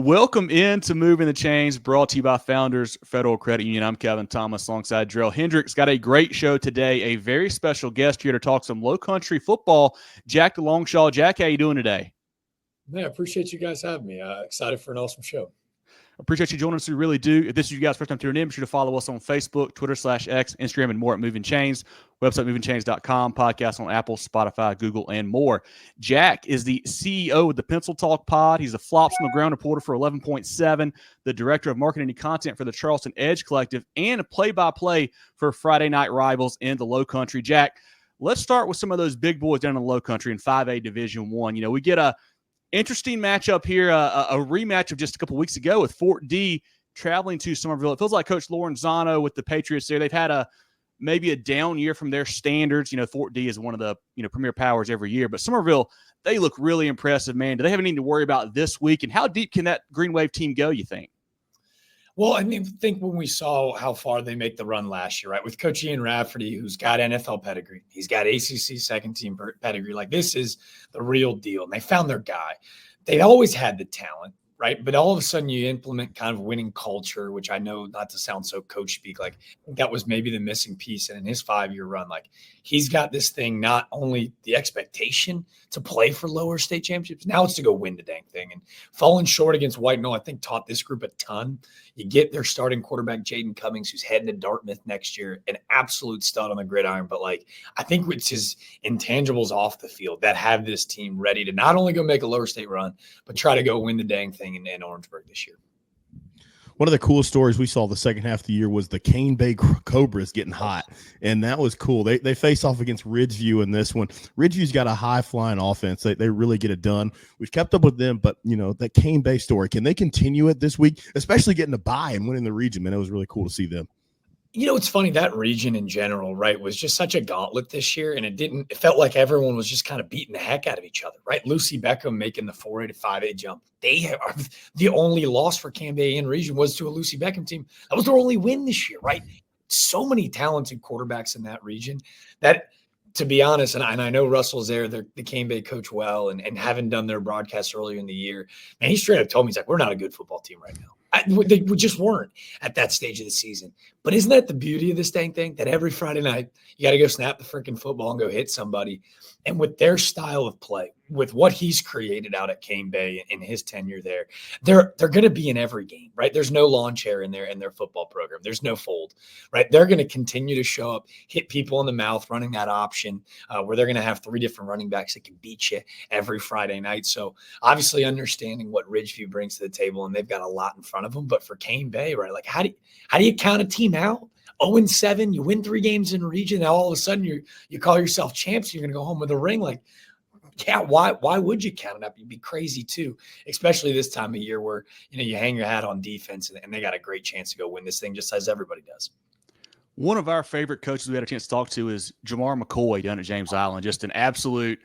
Welcome into Moving the Chains, brought to you by Founders Federal Credit Union. I'm Kevin Thomas alongside Jerel. Hendricks got a great show today. A very special guest here to talk some Lowcountry football. Jack DeLongchamps. Jack, how you doing today? Man, I appreciate you guys having me. Excited for an awesome show. Appreciate you joining us. We really do. If this is you guys' first time tuning in, be sure to follow us on Facebook, Twitter/X, Instagram, and more at Movin Chains. Website, movingchains.com. Podcast on Apple, Spotify, Google, and more. Jack is the CEO of the Pencil Talk Pod. He's a Flops on the Ground reporter for 11.7, the director of marketing and content for the Charleston Edge Collective, and a play-by-play for Friday Night Rivals in the Lowcountry. Jack, let's start with some of those big boys down in the Lowcountry in 5A Division I. You know, we get a interesting matchup here, a rematch of just a couple weeks ago with Fort D traveling to Summerville. It feels like Coach Lorenzano with the Patriots there. They've had maybe a down year from their standards. You know, Fort D is one of the premier powers every year, but Summerville, they look really impressive, man. Do they have anything to worry about this week? And how deep can that Green Wave team go, you think? Well, I mean, think when we saw how far they make the run last year, right? With Coach Ian Rafferty, who's got NFL pedigree. He's got ACC second-team pedigree. Like, this is the real deal. And they found their guy. They always had the talent, right? But all of a sudden you implement kind of winning culture, which I know, not to sound so coach speak, like that was maybe the missing piece. And in his 5-year run, like he's got this thing, not only the expectation to play for lower state championships, now it's to go win the dang thing. And falling short against White Knoll, I think taught this group a ton. You get their starting quarterback, Jaden Cummings, who's heading to Dartmouth next year, an absolute stud on the gridiron. But like, I think it's his intangibles off the field that have this team ready to not only go make a lower state run, but try to go win the dang thing in Orangeburg this year. One of the coolest stories we saw the second half of the year was the Cane Bay Cobras getting hot, and that was cool. They face off against Ridgeview in this one. Ridgeview's got a high-flying offense. They really get it done. We've kept up with them, but, that Cane Bay story, can they continue it this week, especially getting a bye and winning the region? Man, it was really cool to see them. It's funny, that region in general, right, was just such a gauntlet this year, and it felt like everyone was just kind of beating the heck out of each other, right? Lucy Beckham making the 4A to 5A jump. They are the only loss for Cambay in region was to a Lucy Beckham team. That was their only win this year, right? So many talented quarterbacks in that region that, to be honest, and I know Russell's there, the Cambay coach well, and having done their broadcast earlier in the year, man, he straight up told me, he's like, we're not a good football team right now. They just weren't at that stage of the season. But isn't that the beauty of this dang thing? That every Friday night, you got to go snap the freaking football and go hit somebody. And with their style of play, with what he's created out at Cane Bay in his tenure there, they're going to be in every game, right? There's no lawn chair in their football program. There's no fold, right? They're going to continue to show up, hit people in the mouth, running that option where they're going to have 3 different running backs that can beat you every Friday night. So obviously understanding what Ridgeview brings to the table, and they've got a lot in front of them. But for Cane Bay, right, like how do you count a team out? 0-7, you win 3 games in region. Now all of a sudden you call yourself champs. You're going to go home with a ring. Like, yeah, why would you count it up? You'd be crazy too, especially this time of year where you hang your hat on defense and they got a great chance to go win this thing, just as everybody does. One of our favorite coaches we had a chance to talk to is Jamar McCoy down at James Island. Just an absolute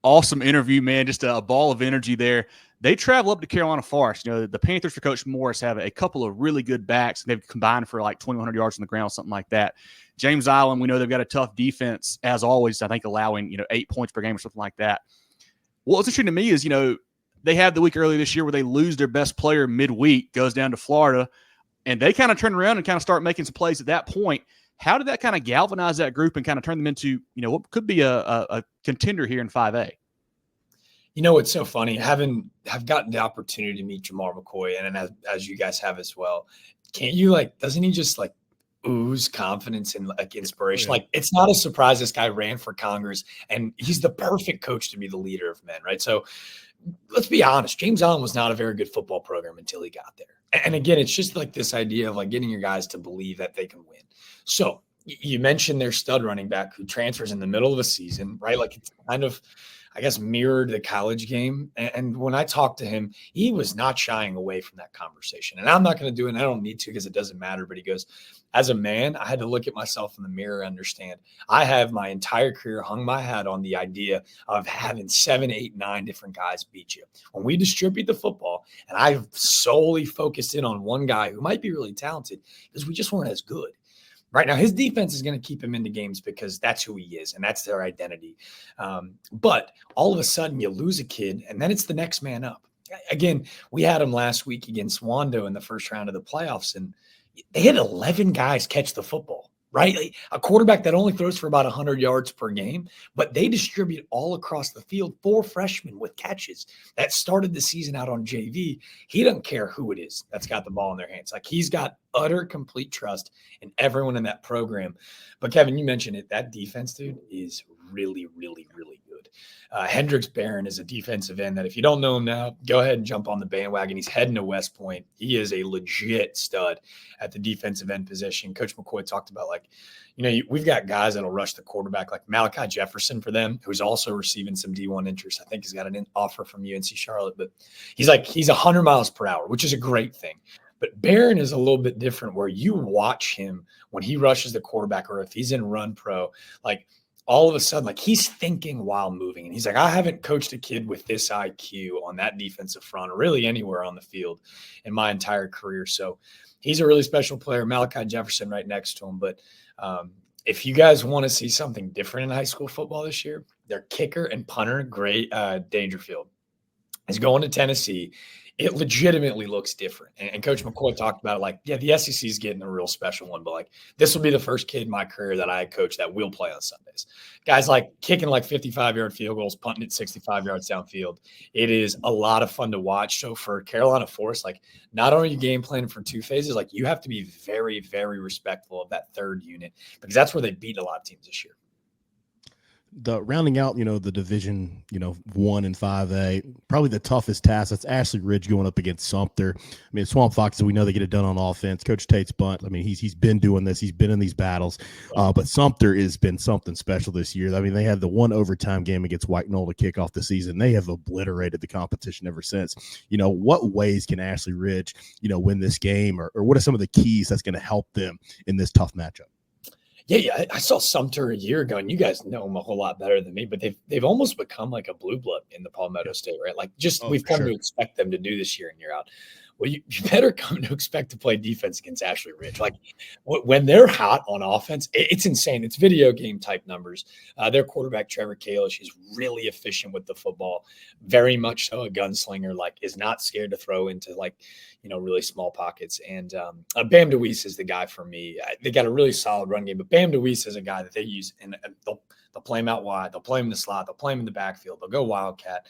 awesome interview, man. Just a ball of energy there. They travel up to Carolina Forest. The Panthers for Coach Morris have a couple of really good backs. They've combined for like 2,100 yards on the ground, something like that. James Island, we know they've got a tough defense, as always, I think allowing 8 points per game or something like that. What's interesting to me is, they had the week earlier this year where they lose their best player midweek, goes down to Florida, and they kind of turn around and kind of start making some plays at that point. How did that kind of galvanize that group and kind of turn them into, what could be a contender here in 5A? It's so funny. Have gotten the opportunity to meet Jamar McCoy, and as you guys have as well. Can't you doesn't he just ooze confidence and inspiration? Yeah. It's not a surprise this guy ran for Congress, and he's the perfect coach to be the leader of men, right? So let's be honest. James Island was not a very good football program until he got there. And again, it's just this idea of getting your guys to believe that they can win. So you mentioned their stud running back who transfers in the middle of the season, right? It's kind of, I guess, mirrored the college game. And when I talked to him, he was not shying away from that conversation. And I'm not going to do it, and I don't need to because it doesn't matter. But he goes, as a man, I had to look at myself in the mirror and understand I have my entire career hung my hat on the idea of having 7, 8, 9 different guys beat you. When we distribute the football, and I've solely focused in on one guy who might be really talented because we just weren't as good. Right now, his defense is going to keep him into games because that's who he is and that's their identity. But all of a sudden, you lose a kid, and then it's the next man up. again, we had him last week against Wando in the first round of the playoffs, and they had 11 guys catch the football, right? Like a quarterback that only throws for about 100 yards per game, but they distribute all across the field, 4 freshmen with catches that started the season out on JV. He doesn't care who it is that's got the ball in their hands. Like, he's got utter complete trust in everyone in that program. But Kevin, you mentioned it. That defense, dude, is really, really, really good. Hendricks Barron is a defensive end that if you don't know him now, go ahead and jump on the bandwagon. He's heading to West Point. He is a legit stud at the defensive end position. Coach McCoy talked about, like, we've got guys that'll rush the quarterback, like Malachi Jefferson for them, who's also receiving some D1 interest. I think he's got an offer from UNC Charlotte, but he's 100 miles per hour, which is a great thing. But Barron is a little bit different, where you watch him when he rushes the quarterback, or if he's in run pro, like, all of a sudden, like, he's thinking while moving. And he's like, I haven't coached a kid with this IQ on that defensive front, or really anywhere on the field in my entire career. So he's a really special player. Malachi Jefferson right next to him. But if you guys want to see something different in high school football this year, their kicker and punter, Dangerfield, is going to Tennessee. It legitimately looks different. And Coach McCoy talked about it, like, yeah, the SEC is getting a real special one, but, like, this will be the first kid in my career that I coach that will play on Sundays. Guys, like, kicking like 55-yard field goals, punting it 65 yards downfield. It is a lot of fun to watch. So for Carolina Force, like, not only are you game planning for 2 phases, like, you have to be very, very respectful of that third unit, because that's where they beat a lot of teams this year. The rounding out, the division, 1 and 5A, probably the toughest task. That's Ashley Ridge going up against Sumter. I mean, Swamp Foxes, we know they get it done on offense. Coach Tate's bunt, I mean, he's been doing this. He's been in these battles. But Sumter has been something special this year. I mean, they had the 1 overtime game against White Knoll to kick off the season. They have obliterated the competition ever since. What ways can Ashley Ridge, win this game, or what are some of the keys that's going to help them in this tough matchup? Yeah, I saw Sumter a year ago, and you guys know him a whole lot better than me, but they've almost become like a blue blood in the Palmetto State, right? Like, we've come to expect them to do this year in, year out. Well, you better come to expect to play defense against Ashley Ridge. Like, when they're hot on offense, it's insane. It's video game type numbers. Their quarterback, Trevor Kalish, is really efficient with the football, very much so a gunslinger, like, is not scared to throw into, like, really small pockets. And Bam DeWeese is the guy for me. They got a really solid run game, but Bam DeWeese is a guy that they use, and they'll play him out wide. They'll play him in the slot. They'll play him in the backfield. They'll go Wildcat.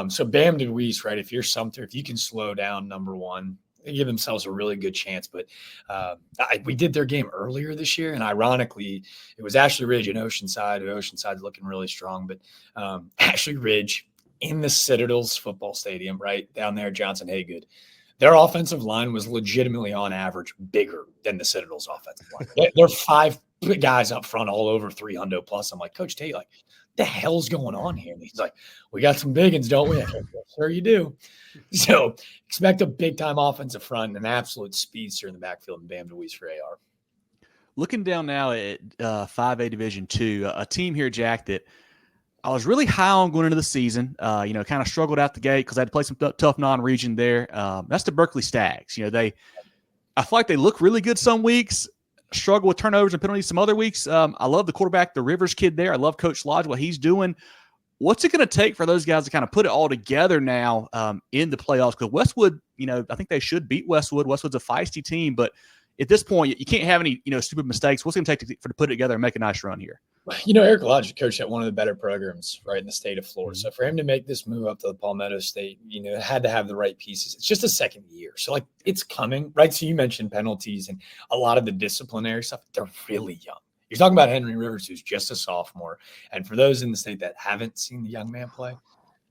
So Bam DeWeese, right, if you're Sumter, if you can slow down number one, they give themselves a really good chance. But we did their game earlier this year, and ironically, it was Ashley Ridge and Oceanside. Oceanside's looking really strong. But Ashley Ridge in the Citadel's football stadium, right, down there, Johnson Haygood, their offensive line was legitimately on average bigger than the Citadel's offensive line. They're 5 guys up front, all over 300 plus. I'm like, Coach Tate, like, the hell's going on here? And he's like, we got some big ones, don't we? Like, sure you do. So expect a big time offensive front and an absolute speedster in the backfield and Bam DeWeese for AR. Looking down now at 5A Division II, a team here, Jack, that I was really high on going into the season. Kind of struggled out the gate because I had to play some tough non-region there. That's the Berkeley Stags. I feel like they look really good some weeks, struggle with turnovers and penalties some other weeks. I love the quarterback, the Rivers kid there. I love Coach Lodge, what he's doing. What's it going to take for those guys to kind of put it all together now in the playoffs? Because Westwood, I think they should beat Westwood. Westwood's a feisty team, but at this point, you can't have any, stupid mistakes. What's it going to take to put it together and make a nice run here? Eric Lodge coached at one of the better programs, right, in the state of Florida. So for him to make this move up to the Palmetto State, it had to have the right pieces. It's just a second year. So, like, it's coming, right? So you mentioned penalties and a lot of the disciplinary stuff. They're really young. You're talking about Henry Rivers, who's just a sophomore. And for those in the state that haven't seen the young man play,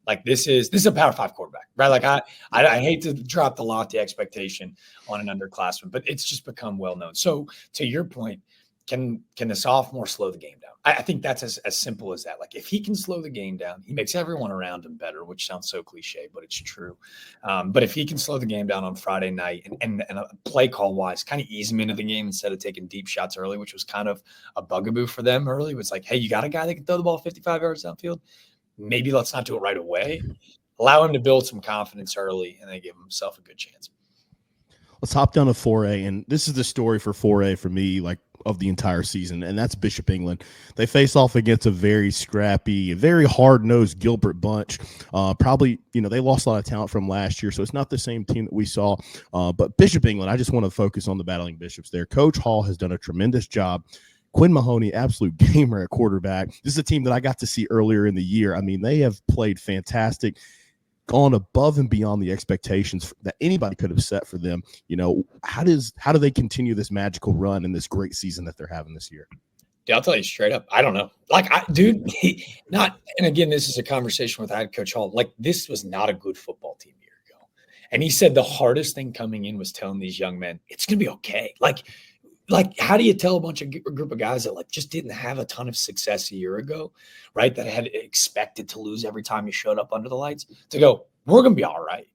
like, this is a Power 5 quarterback, right? Like, I hate to drop the lofty expectation on an underclassman, but it's just become well known. So to your point, can the sophomore slow the game down? I think that's as simple as that. Like, if he can slow the game down, he makes everyone around him better, which sounds so cliche, but it's true. But if he can slow the game down on Friday night and a play call wise, kind of ease him into the game instead of taking deep shots early, which was kind of a bugaboo for them early. It was like, hey, you got a guy that can throw the ball 55 yards downfield? Maybe let's not do it right away. Allow him to build some confidence early and then give himself a good chance. Let's hop down to 4A, and this is the story for 4A for me. Like, of the entire season, and that's Bishop England. They face off against a very scrappy, very hard-nosed Gilbert bunch. Probably, they lost a lot of talent from last year, so it's not the same team that we saw. But Bishop England, I just want to focus on the Battling Bishops there. Coach Hall has done a tremendous job. Quinn Mahoney, absolute gamer at quarterback. This is a team that I got to see earlier in the year. I mean, they have played fantastic, gone above and beyond the expectations that anybody could have set for them. How do they continue this magical run and this great season that they're having this year? Dude, I'll tell you straight up, I don't know. And again, this is a conversation with head coach Hall. This was not a good football team a year ago. And he said the hardest thing coming in was telling these young men, it's going to be okay. How do you tell a group of guys that just didn't have a ton of success a year ago, right? That had expected to lose every time you showed up under the lights to go, we're going to be all right.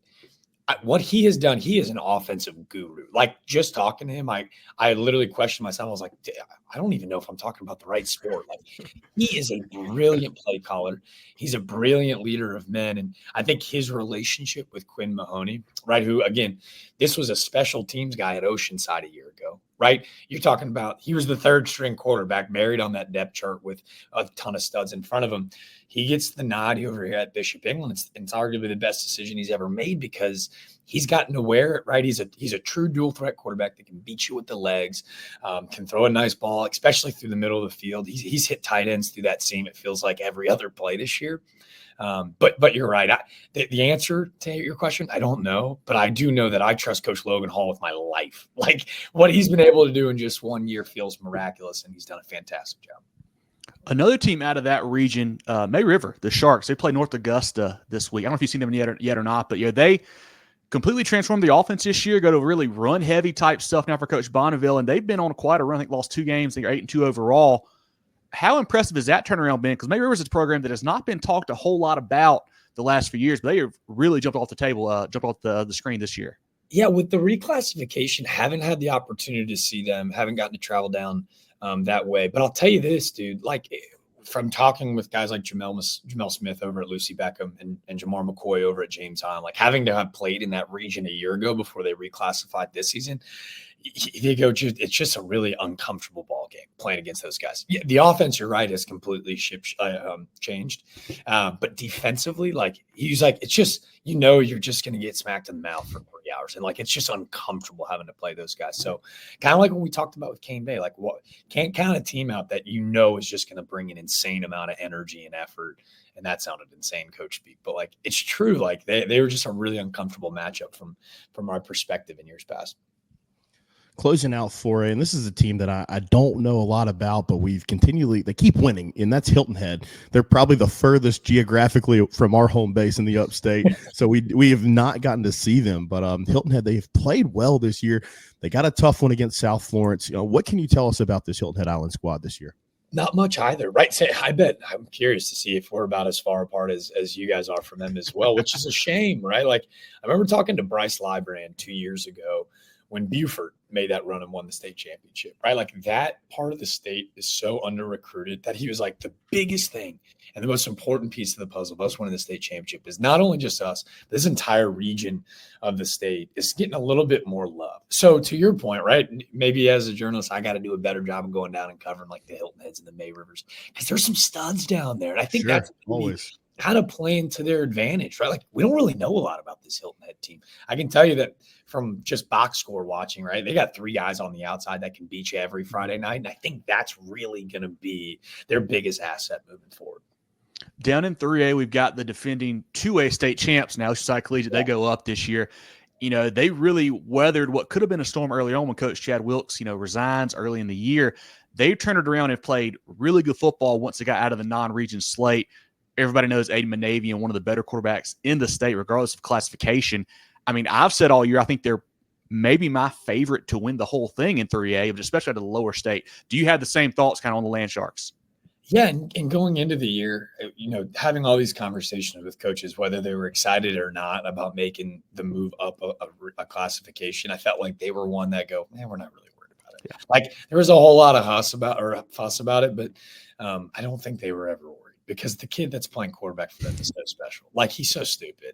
What he has done, he is an offensive guru. Just talking to him, I literally questioned myself. I was like, I don't even know if I'm talking about the right sport. He is a brilliant play caller. He's a brilliant leader of men. And I think his relationship with Quinn Mahoney, right, who, again, this was a special teams guy at Oceanside a year ago, right? You're talking about he was the third string quarterback buried on that depth chart with a ton of studs in front of him. He gets the nod over here at Bishop England. It's arguably the best decision he's ever made because he's gotten to wear it, right? He's a true dual threat quarterback that can beat you with the legs, can throw a nice ball, especially through the middle of the field. He's hit tight ends through that seam. It feels like every other play this year. But you're right. The answer to your question, I don't know, but I do know that I trust Coach Logan Hall with my life. What he's been able to do in just 1 year feels miraculous, and he's done a fantastic job. Another team out of that region, May River, the Sharks, they play North Augusta this week. I don't know if you've seen them yet or not, but they completely transformed the offense this year, go to really run-heavy type stuff now for Coach Bonneville, and they've been on quite a run. I think lost 2 games. They're 8-2 overall. How impressive has that turnaround been? Because May River is a program that has not been talked a whole lot about the last few years, but they have really jumped off the screen this year. Yeah, with the reclassification, haven't had the opportunity to see them, haven't gotten to travel down that way. But I'll tell you this, dude, from talking with guys like Jamel Smith over at Lucy Beckham and Jamar McCoy over at James Hahn, having to have played in that region a year ago before they reclassified this season, they go, it's just a really uncomfortable ball game playing against those guys. Yeah, the offense, you're right, has completely changed. But defensively, he's it's just, you're just going to get smacked in the mouth for 3 hours. And it's just uncomfortable having to play those guys. So kind of like when we talked about with Cane Bay, can't count a team out that is just going to bring an insane amount of energy and effort. And that sounded insane, coach speak, but it's true. They were just a really uncomfortable matchup from our perspective in years past. Closing out 4A, and this is a team that I don't know a lot about, but they keep winning, and that's Hilton Head. They're probably the furthest geographically from our home base in the upstate, so we have not gotten to see them. But Hilton Head, they've played well this year. They got a tough one against South Florence. What can you tell us about this Hilton Head Island squad this year? Not much either, right? I bet I'm curious to see if we're about as far apart as you guys are from them as well, which is a shame, right? I remember talking to Bryce Librand 2 years ago when Beaufort made that run and won the state championship, right? That part of the state is so under-recruited that he was the biggest thing and the most important piece of the puzzle of us winning the state championship is not only just us, this entire region of the state is getting a little bit more love. So to your point, right, maybe as a journalist, I got to do a better job of going down and covering the Hilton Heads and the May Rivers because there's some studs down there. And I think that's always how to play into their advantage, right? We don't really know a lot about this Hilton Head team. I can tell you that from just box score watching, right? They got 3 guys on the outside that can beat you every Friday night. And I think that's really going to be their biggest asset moving forward. Down in 3A, we've got the defending 2A state champs now, Oceanside Collegiate. They go up this year. They really weathered what could have been a storm early on when Coach Chad Wilkes, resigns early in the year. They turned it around and played really good football once they got out of the non-region slate. Everybody knows Aiden Manavian, one of the better quarterbacks in the state, regardless of classification. I've said all year, I think they're maybe my favorite to win the whole thing in 3A, especially at the lower state. Do you have the same thoughts kind of on the Land Sharks? Yeah, and going into the year, having all these conversations with coaches, whether they were excited or not about making the move up a classification, I felt like they were one that we're not really worried about it. Yeah. There was a whole lot of fuss about it, but I don't think they were ever worried. Because the kid that's playing quarterback for them is so special. He's so stupid.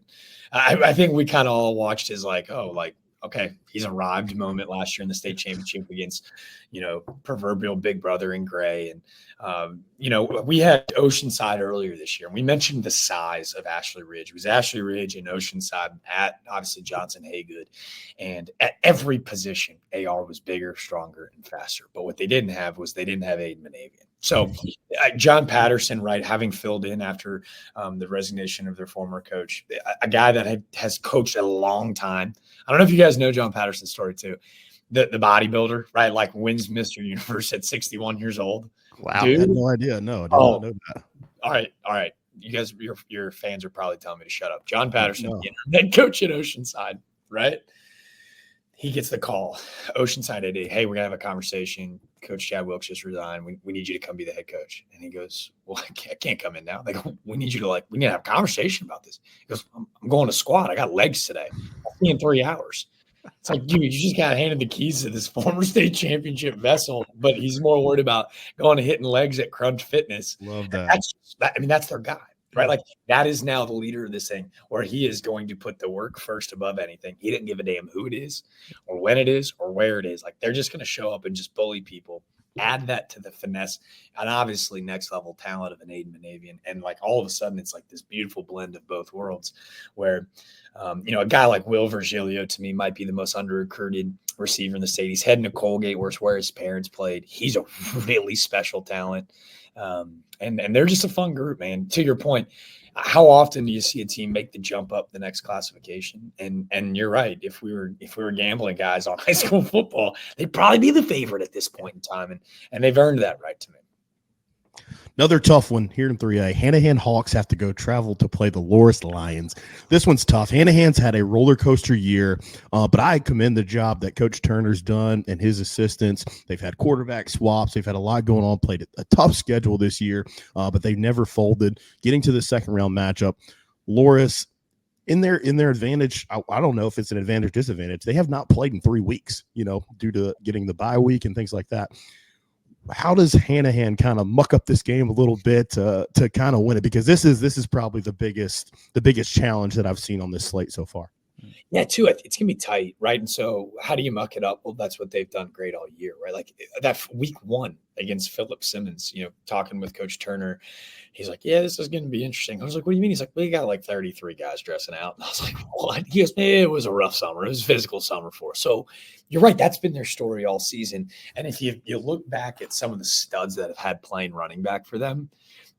I think we kind of all watched his okay, he's arrived moment last year in the state championship against, proverbial big brother in gray. And, we had Oceanside earlier this year, and we mentioned the size of Ashley Ridge. It was Ashley Ridge and Oceanside at obviously Johnson Haygood. And at every position, AR was bigger, stronger, and faster. But what they didn't have was Aiden Manavian. So John Patterson, right, having filled in after the resignation of their former coach, a guy that has coached a long time. I don't know if you guys know John Patterson's story too. The bodybuilder, right, like wins Mr. Universe at 61 years old. Wow, dude. I had no idea. No, I did not know that. All right. You guys, your fans are probably telling me to shut up. John Patterson, the head coach at Oceanside, right? He gets the call. Oceanside AD, hey, we're going to have a conversation. Coach Chad Wilkes just resigned. We need you to come be the head coach. And he goes, well, I can't come in now. They go, we need to have a conversation about this. He goes, I'm going to squat. I got legs today. I'll be in 3 hours. It's like, dude, you just got handed the keys to this former state championship vessel, but he's more worried about going and hitting legs at Crunch Fitness. Love that. That's their guy. Right. Like that is now the leader of this thing where he is going to put the work first above anything. He didn't give a damn who it is or when it is or where it is. Like they're just going to show up and just bully people. Add that to the finesse and obviously next level talent of an Aiden Manavian. And like all of a sudden it's like this beautiful blend of both worlds where, a guy like Will Virgilio to me might be the most under-recruited receiver in the state. He's heading to Colgate where his parents played. He's a really special talent. And they're just a fun group, man. To your point, how often do you see a team make the jump up the next classification? And you're right. If we were gambling guys on high school football, they'd probably be the favorite at this point in time. And they've earned that right to me. Another tough one here in 3A. Hanahan Hawks have to go travel to play the Loris Lions. This one's tough. Hanahan's had a roller coaster year, but I commend the job that Coach Turner's done and his assistants. They've had quarterback swaps. They've had a lot going on, played a tough schedule this year, but they've never folded. Getting to the second round matchup, Loris, in their advantage, I don't know if it's an advantage or disadvantage. They have not played in 3 weeks, due to getting the bye week and things like that. How does Hanahan kind of muck up this game a little bit to kind of win it? Because this is probably the biggest challenge that I've seen on this slate so far. Yeah, too. It's gonna be tight, right? And so, how do you muck it up? Well, that's what they've done great all year, right? Like that week 1 against Philip Simmons. Talking with Coach Turner, he's like, "Yeah, this is gonna be interesting." I was like, "What do you mean?" He's like, "We got like 33 guys dressing out." And I was like, "What?" He goes, "It was a rough summer. It was a physical summer for us." So, you're right. That's been their story all season. And if you look back at some of the studs that have had playing running back for them,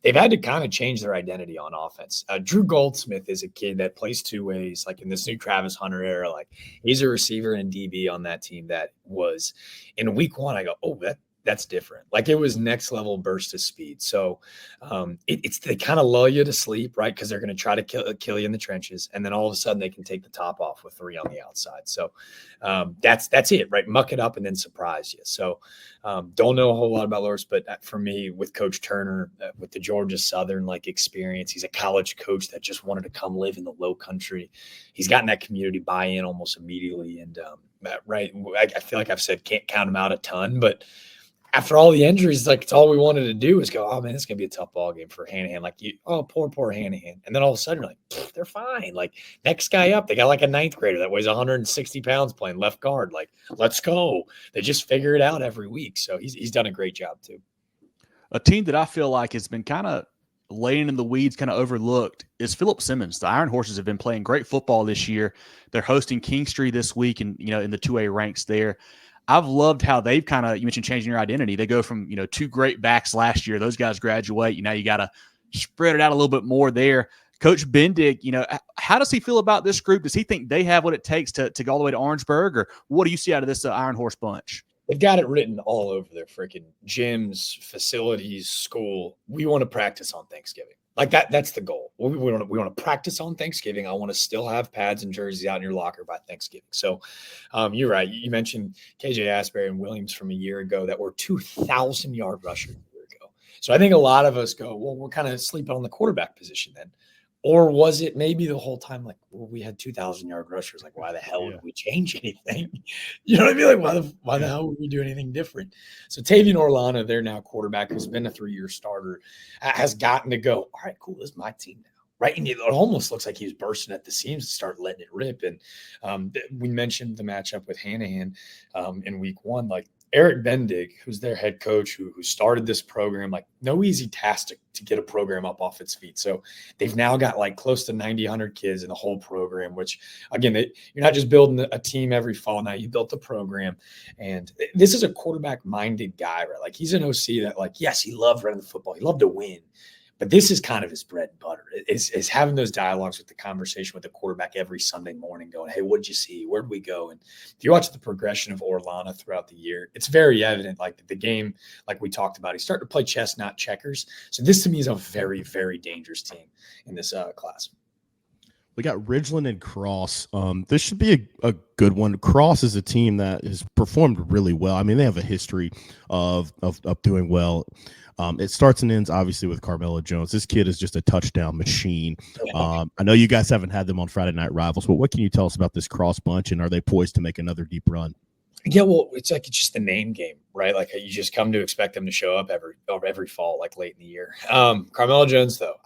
they've had to kind of change their identity on offense. Drew Goldsmith is a kid that plays 2 ways, like in this new Travis Hunter era. Like he's a receiver and DB on that team that was in week 1. I go, oh, that's different. Like it was next level burst of speed. So they kind of lull you to sleep, right? Because they're going to try to kill you in the trenches, and then all of a sudden they can take the top off with 3 on the outside. So that's it, right? Muck it up and then surprise you. So don't know a whole lot about Loris, but for me, with Coach Turner, with the Georgia Southern experience, he's a college coach that just wanted to come live in the Lowcountry. He's gotten that community buy-in almost immediately, and right, I feel like I've said can't count him out a ton, but after all the injuries, it's all we wanted to do is go, oh, man, it's going to be a tough ball game for Hanahan. Poor Hanahan. And then all of a sudden, you're like, they're fine. Like, next guy up, they got like a 9th grader that weighs 160 pounds playing left guard. Like, let's go. They just figure it out every week. So he's done a great job, too. A team that I feel like has been kind of laying in the weeds, kind of overlooked, is Philip Simmons. The Iron Horses have been playing great football this year. They're hosting Kingstree this week and, in the 2A ranks there. I've loved how they've kind of, you mentioned changing your identity. They go from, 2 great backs last year. Those guys graduate. Now you got to spread it out a little bit more there. Coach Bendig, how does he feel about this group? Does he think they have what it takes to go all the way to Orangeburg? Or what do you see out of this Iron Horse bunch? They've got it written all over their freaking gyms, facilities, school. We want to practice on Thanksgiving. Like that's the goal. We want to practice on Thanksgiving. I want to still have pads and jerseys out in your locker by Thanksgiving. So you're right. You mentioned KJ Asbury and Williams from a year ago that were 2,000-yard rushers a year ago. So I think a lot of us go, well, we're kind of sleeping on the quarterback position then. Or was it maybe the whole time we had 2,000-yard rushers? Like, why the hell would we change anything? You know what I mean? Like, why the hell would we do anything different? So Tavian Orlana, their now quarterback, who's been a 3-year starter, has gotten to go, all right, cool, this is my team now. right? And it almost looks like he was bursting at the seams to start letting it rip. And we mentioned the matchup with Hanahan in week 1. Like Eric Bendig, who's their head coach, who started this program, like no easy task to get a program up off its feet. So they've now got like close to 90, 100 kids in the whole program, which again, you're not just building a team every fall. Now you built the program. And this is a quarterback minded guy, right? Like he's an OC that like, yes, he loved running the football. He loved to win. But this is kind of his bread and butter, is having those dialogues with the conversation with the quarterback every Sunday morning going, hey, what'd you see? Where'd we go? And if you watch the progression of Orlana throughout the year, it's very evident, like the game, like we talked about, he's starting to play chess, not checkers. So this to me is a very, very dangerous team in this class. We got Ridgeland and Cross. This should be a good one. Cross is a team that has performed really well. I mean, they have a history of doing well. It starts and ends, obviously, with Carmelo Jones. This kid is just a touchdown machine. I know you guys haven't had them on Friday Night Rivals, but what can you tell us about this Cross bunch, and are they poised to make another deep run? Yeah, well, it's just the name game, right? Like you just come to expect them to show up every fall, like late in the year. Carmelo Jones, though,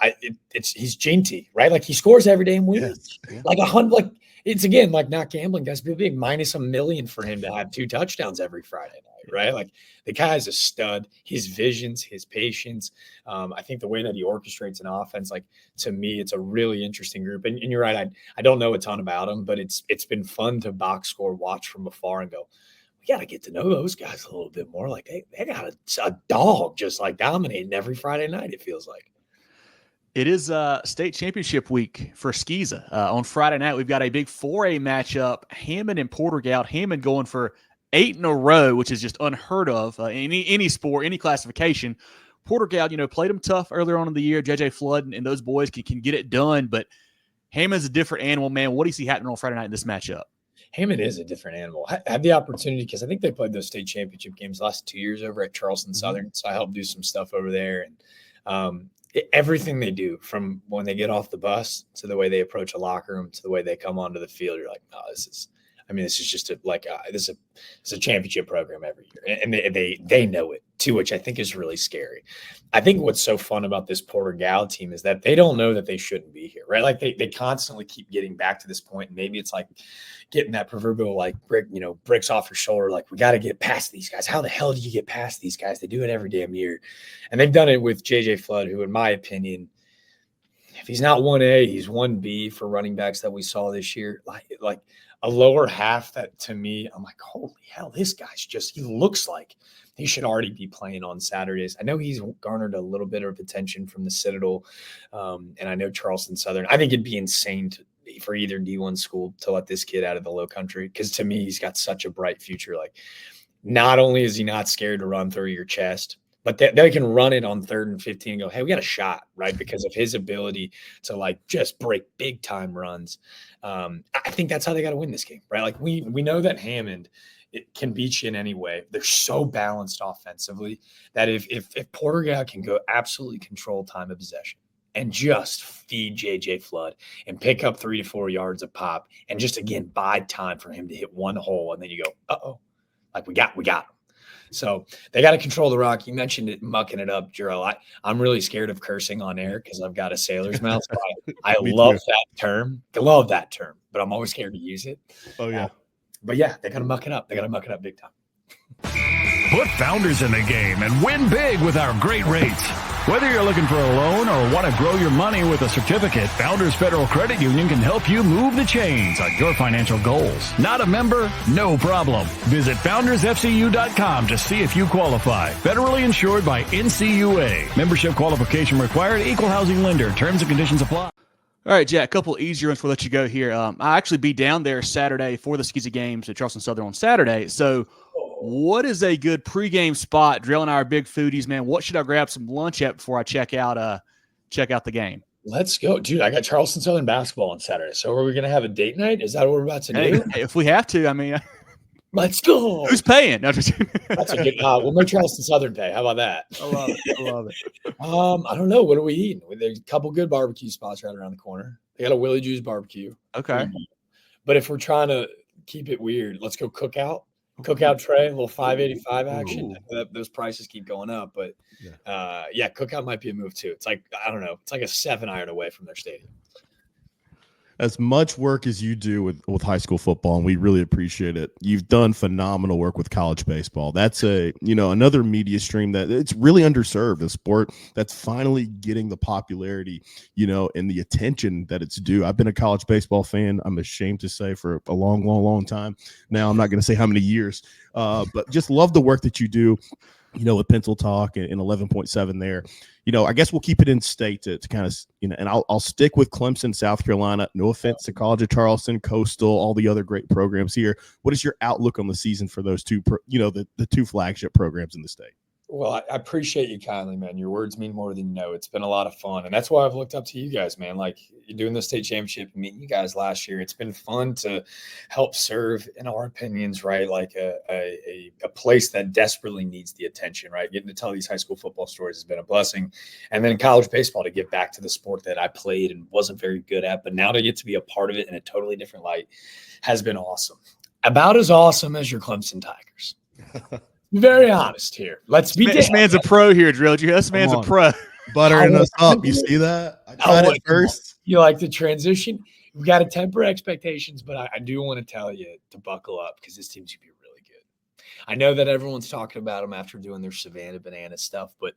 he's JT, right? Like he scores every day and wins. Yeah. Like 100, like it's again like not gambling, guys. But big minus $1 million for him to have 2 touchdowns every Friday night, right? Like the guy's a stud. His visions, his patience. I think the way that he orchestrates an offense, like to me, it's a really interesting group. And you're right, I don't know a ton about him, but it's been fun to box score, watch from afar, and go, we got to get to know those guys a little bit more. Like they got a dog just like dominating every Friday night, it feels like. It is state championship week for Skeeza. On Friday night, we've got a big 4A matchup, Hammond and PorterGale. Hammond going for 8 in a row, which is just unheard of in any sport, any classification. PorterGale, played them tough earlier on in the year. JJ Flood and those boys can get it done, but Hammond's a different animal, man. What do you see happening on Friday night in this matchup? Hammond is a different animal. I had the opportunity because I think they played those state championship games last 2 years over at Charleston Southern. So I helped do some stuff over there. And everything they do, from when they get off the bus to the way they approach a locker room to the way they come onto the field, you're like, no, this is just this is a championship program every year. And they know it too, which I think is really scary. I think what's so fun about this PorterGale team is that they don't know that they shouldn't be here, right? Like they constantly keep getting back to this point. Maybe it's like getting that proverbial like bricks off your shoulder. Like, we got to get past these guys. How the hell do you get past these guys? They do it every damn year. And they've done it with JJ Flood, who in my opinion, if he's not 1A, he's 1B for running backs that we saw this year. Like a lower half that to me, I'm like, holy hell, this guy's he looks like he should already be playing on Saturdays. I know he's garnered a little bit of attention from the Citadel, and I know Charleston Southern. I think it'd be insane for either D1 school to let this kid out of the Lowcountry, because to me, he's got such a bright future. Like, not only is he not scared to run through your chest, but they can run it on 3rd and 15 and go, hey, we got a shot, right? Because of his ability to like just break big time runs. I think that's how they got to win this game, right? Like we know that Hammond, it can beat you in any way. They're so balanced offensively that if PorterGale can go absolutely control time of possession and just feed JJ Flood and pick up 3 to 4 yards of pop and just, again, bide time for him to hit one hole, and then you go, uh-oh, like we got him. So they got to control the rock. You mentioned it, mucking it up, Jerel. I'm really scared of cursing on air because I've got a sailor's mouth. So I love that term. I love that term, but I'm always scared to use it. Oh, yeah. But, yeah, they got to muck it up. They got to muck it up big time. Put Founders in the game and win big with our great rates. Whether you're looking for a loan or want to grow your money with a certificate, Founders Federal Credit Union can help you move the chains on your financial goals. Not a member? No problem. Visit foundersfcu.com to see if you qualify. Federally insured by NCUA. Membership qualification required. Equal housing lender. Terms and conditions apply. All right, Jack, a couple easier ones before I let you go here. I'll actually be down there Saturday for the Skeeza games at Charleston Southern on Saturday. So what is a good pregame spot? Jerel and I are big foodies, man. What should I grab some lunch at before I check out the game? Let's go. Dude, I got Charleston Southern basketball on Saturday. So are we going to have a date night? Is that what we're about to do? If we have to, I mean. Let's go. Who's paying? No, that's a good we'll make Charleston Southern pay. How about that? I love it. I don't know. What are we eating? There's a couple good barbecue spots right around the corner. They got a Willie Jew's barbecue. Okay. But if we're trying to keep it weird, let's go Cookout. Cookout tray, a little 585 action. Ooh. Those prices keep going up, but Yeah. Cookout might be a move too. It's like, I don't know, it's like a 7-iron away from their stadium. As much work as you do with high school football, and we really appreciate it, you've done phenomenal work with college baseball. That's another media stream that it's really underserved, a sport that's finally getting the popularity, and the attention that it's due. I've been a college baseball fan, I'm ashamed to say, for a long, long, long time. Now, I'm not going to say how many years, but just love the work that you do, with Pencil Talk and 11.7 there. I guess we'll keep it in state to kind of, and I'll stick with Clemson, South Carolina. No offense to College of Charleston, Coastal, all the other great programs here. What is your outlook on the season for those two, the two flagship programs in the state? Well, I appreciate you kindly, man. Your words mean more than you know. It's been a lot of fun. And that's why I've looked up to you guys, man. Like, you're doing the state championship, meeting you guys last year. It's been fun to help serve, in our opinions, right? Like a place that desperately needs the attention, right? Getting to tell these high school football stories has been a blessing. And then college baseball, to get back to the sport that I played and wasn't very good at, but now to get to be a part of it in a totally different light has been awesome. About as awesome as your Clemson Tigers. Very honest here. Let's be. This man's a pro here, Jerel. This man's a pro. Buttering us up. You see that? I got it first. You like the transition? We got to temper expectations, but I do want to tell you to buckle up because this team's going to be really good. I know that everyone's talking about them after doing their Savannah Banana stuff, but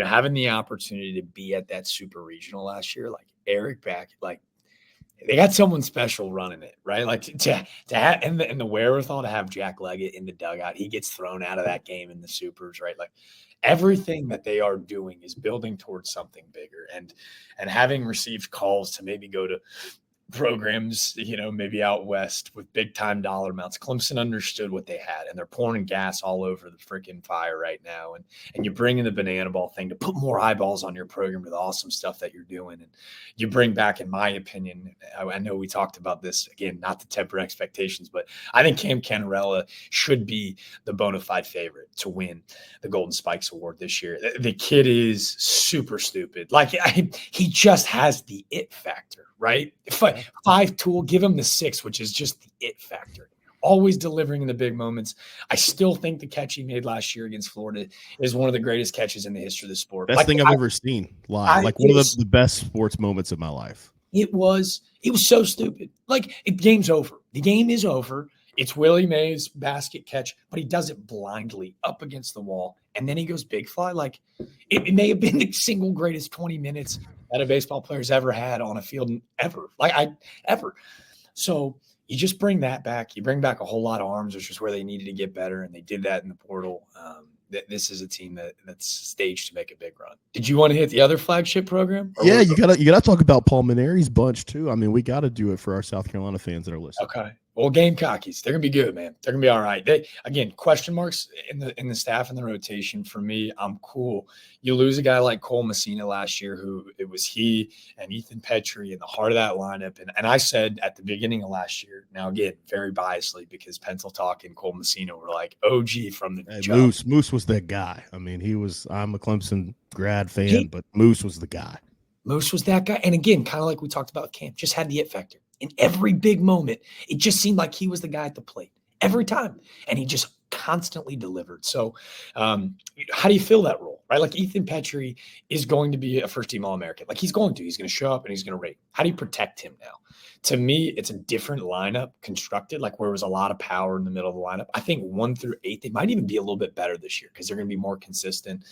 having the opportunity to be at that super regional last year, like Eric back, like they got someone special running it, right? Like to have and the wherewithal to have Jack Leggett in the dugout. He gets thrown out of that game in the supers, right? Like everything that they are doing is building towards something bigger. And having received calls to maybe go to programs, maybe out west with big time dollar amounts, Clemson understood what they had, and they're pouring gas all over the freaking fire right now. And you bring in the banana ball thing to put more eyeballs on your program with awesome stuff that you're doing. And you bring back, in my opinion, I know we talked about this again, not to temper expectations, but I think Cam Canarella should be the bona fide favorite to win the Golden Spikes Award this year. The kid is super stupid. Like he just has the it factor. Right? 5 tool, give him the 6, which is just the it factor. Always delivering in the big moments. I still think the catch he made last year against Florida is one of the greatest catches in the history of the sport. Best thing I've ever seen live. One of the best sports moments of my life. It was so stupid. Like, game's over. The game is over. It's Willie Mays' basket catch, but he does it blindly up against the wall. And then he goes big fly. Like, it may have been the single greatest 20 minutes that a baseball player's ever had on a field ever. Ever. So you just bring that back. You bring back a whole lot of arms, which is where they needed to get better. And they did that in the portal. This is a team that's staged to make a big run. Did you want to hit the other flagship program? Yeah, you gotta talk about Paul Maneri's bunch too. I mean, we got to do it for our South Carolina fans that are listening. Okay. Well, Gamecockies, they're gonna be good, man. They're gonna be all right. They, again, question marks in the staff and the rotation. For me, I'm cool. You lose a guy like Cole Messina last year, who it was he and Ethan Petrie in the heart of that lineup. And I said at the beginning of last year, now again, very biasly, because Pencil Talk and Cole Messina were like OG from the jump. Moose was that guy. I mean, I'm a Clemson grad fan, but Moose was the guy. Moose was that guy. And again, kind of like we talked about Cam, just had the it factor. In every big moment, it just seemed like he was the guy at the plate every time. And he just constantly delivered. So how do you fill that role, right? Like Ethan Petrie is going to be a first-team All-American. Like he's going to show up and he's going to rate. How do you protect him now? To me, it's a different lineup constructed, like where there was a lot of power in the middle of the lineup. I think 1 through 8, they might even be a little bit better this year because they're going to be more consistent.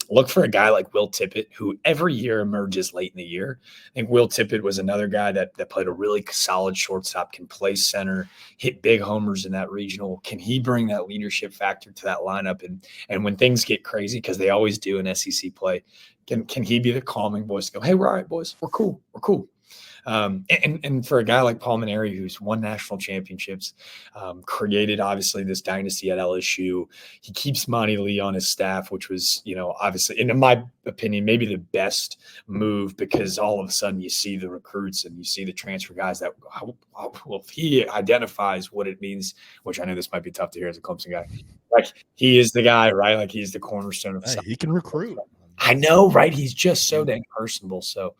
Look for a guy like Will Tippett, who every year emerges late in the year. I think Will Tippett was another guy that played a really solid shortstop, can play center, hit big homers in that regional. Can he bring that leadership factor to that lineup? And when things get crazy, because they always do in SEC play, can he be the calming voice to go, hey, we're all right, boys. We're cool. And for a guy like Paul Maneri, who's won national championships, created obviously this dynasty at LSU, he keeps Monty Lee on his staff, which was, obviously, in my opinion, maybe the best move, because all of a sudden you see the recruits and you see the transfer guys that, well, he identifies what it means, which I know this might be tough to hear as a Clemson guy. Like, he is the guy, right? Like, he's the cornerstone of he can recruit. I know, right? He's just so dang personable. So,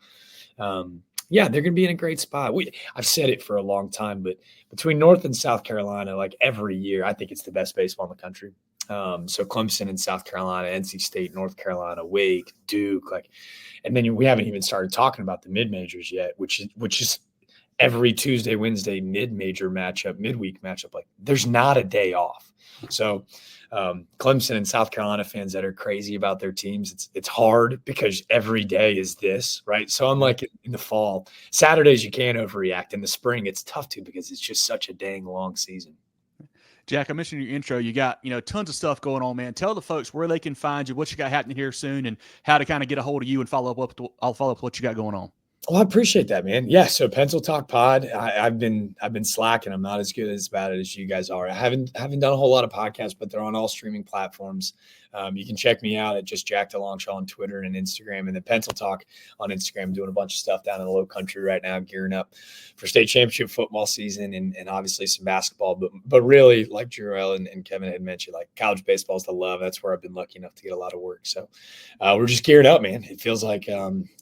Yeah, they're going to be in a great spot. I've said it for a long time, but between North and South Carolina, like every year, I think it's the best baseball in the country. So Clemson and South Carolina, NC State, North Carolina, Wake, Duke, and then we haven't even started talking about the mid-majors yet, which is every Tuesday, Wednesday mid-major matchup, midweek matchup. Like there's not a day off. So Clemson and South Carolina fans that are crazy about their teams, it's hard because every day is this, right? So unlike in the fall, Saturdays you can't overreact. In the spring, it's tough to because it's just such a dang long season. Jack, I mentioned in your intro, you got, tons of stuff going on, man. Tell the folks where they can find you, what you got happening here soon, and how to kind of get a hold of you and I'll follow up what you got going on. Well, I appreciate that, man. Yeah. So Pencil Talk Pod, I've been slacking. I'm not as good about it as you guys are. I haven't done a whole lot of podcasts, but they're on all streaming platforms. You can check me out at just Jack DeLongchamps on Twitter and Instagram, and then Pencil Talk on Instagram, doing a bunch of stuff down in the Lowcountry right now, gearing up for state championship football season and obviously some basketball. But really, like Jerel and Kevin had mentioned, like college baseball is the love. That's where I've been lucky enough to get a lot of work. So we're just geared up, man. It feels like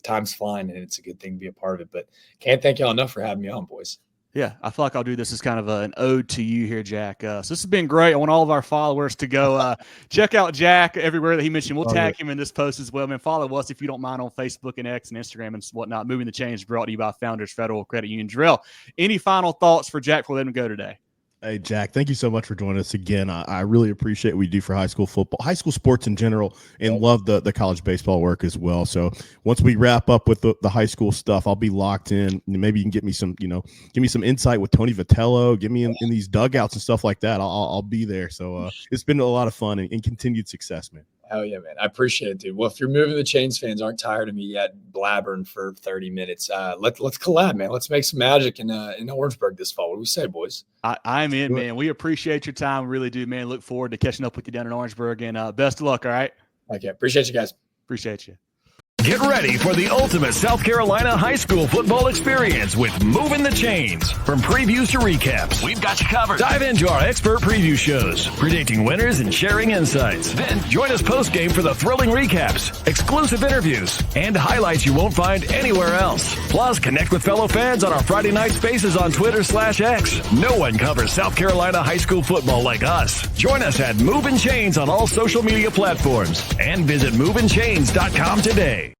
time's flying, and it's a good thing to be a part of it. But can't thank y'all enough for having me on, boys. Yeah, I feel like I'll do this as kind of an ode to you here, Jack. So this has been great. I want all of our followers to go check out Jack everywhere that he mentioned. We'll tag him in this post as well. Man, follow us if you don't mind on Facebook and X and Instagram and whatnot. Moving the Chains brought to you by Founders Federal Credit Union. Jerel, any final thoughts for Jack before letting him go today? Hey, Jack, thank you so much for joining us again. I really appreciate what we do for high school football, high school sports in general, and love the college baseball work as well. So once we wrap up with the high school stuff, I'll be locked in. Maybe you can get me some, give me some insight with Tony Vitello, get me in these dugouts and stuff like that. I'll be there. So it's been a lot of fun and continued success, man. Hell yeah, man. I appreciate it, dude. Well, if you're Moving the Chains fans aren't tired of me yet blabbering for 30 minutes, let's collab, man. Let's make some magic in Orangeburg this fall. What do we say, boys? I'm in, man. We appreciate your time. We really do, man. Look forward to catching up with you down in Orangeburg, and best of luck, all right? Okay. Appreciate you guys. Appreciate you. Get ready for the ultimate South Carolina high school football experience with Movin The Chains. From previews to recaps, we've got you covered. Dive into our expert preview shows, predicting winners and sharing insights. Then join us post-game for the thrilling recaps, exclusive interviews, and highlights you won't find anywhere else. Plus, connect with fellow fans on our Friday night spaces on Twitter/X. No one covers South Carolina high school football like us. Join us at Movin Chains on all social media platforms and visit movinchains.com today.